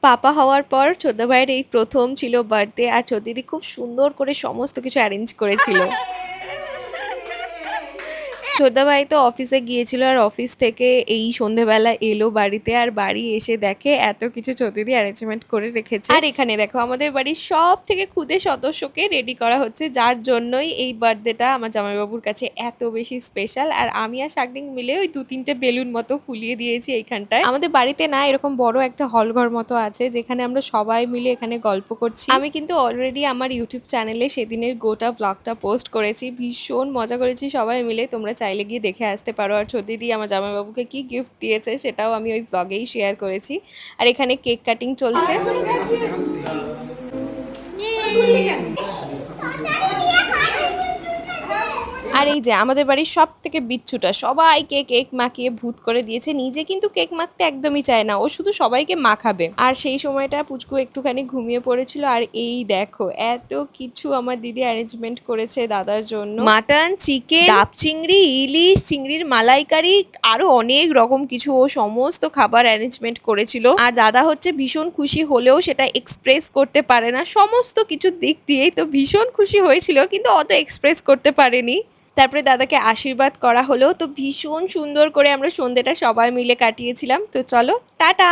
পাপা হওয়ার পর ছোট ভাইয়ের এই প্রথম ছিল বার্থডে, আর ছোট দিদি খুব সুন্দর করে সমস্ত কিছু অ্যারেঞ্জ করেছিল। ছোটদা ভাই তো অফিসে গিয়েছিল, আর অফিস থেকে এই সন্ধেবেলা এলো বাড়িতে, আর বাড়ি এসে দেখে এত কিছু ছোটদি অ্যারেঞ্জমেন্ট করে রেখেছে। আর এখানে দেখো আমাদের বাড়ির সব থেকে ক্ষুদে সদস্যকে রেডি করা হচ্ছে, যার জন্যই এই বার্থডেটা আমার জামাইবাবুর কাছে এত বেশি স্পেশাল। আর আমি আর শাকদিন মিলে ওই 2-3টে বেলুন মতো ফুলিয়ে দিয়েছি এইখানটায়। আমাদের বাড়িতে না এরকম বড় একটা হল ঘর মতো আছে, যেখানে আমরা সবাই মিলে এখানে গল্প করছি। আমি কিন্তু অলরেডি আমার ইউটিউব চ্যানেলে সেদিনের গোটা ব্লগটা পোস্ট করেছি, ভীষণ মজা করেছি সবাই মিলে, তোমরা চাইলে গিয়ে দেখে আসতে পারো। আর ছোট দিদি আমার জামাইবাবুকে কি গিফট দিয়েছে সেটাও আমি ওই ব্লগেই শেয়ার করেছি। আর এখানে কেক কাটিং চলছে। আর এই যে আমাদের বাড়ির সব থেকে বিচ্ছুটা সবাইকে কেক মাখিয়ে ভূত করে দিয়েছে, নিজে কিন্তু কেক মাখতে একদমই চায় না, ও শুধু সবাইকে মাখাবে। আর সেই সময়টা পুচকু একটুখানি ঘুমিয়ে পড়েছিল। আর এই দেখো এত কিছু আমার দিদি অ্যারেঞ্জমেন্ট করেছে দাদার জন্য, মাটন, চিকেন, ডাব চিংড়ি, ইলিশ, চিংড়ির মালাইকারি, আরো অনেক রকম কিছু ও সমস্ত খাবার অ্যারেঞ্জমেন্ট করেছিল। আর দাদা হচ্ছে ভীষণ খুশি হলেও সেটা এক্সপ্রেস করতে পারে না, সমস্ত কিছুর দিক দিয়েই তো ভীষণ খুশি হয়েছিল, কিন্তু অত এক্সপ্রেস করতে পারেনি। তারপরে দাদাকে আশীর্বাদ করা হলো, তো ভীষণ সুন্দর করে আমরা সন্ধেটা সবাই মিলে কাটিয়েছিলাম। তো চলো টাটা।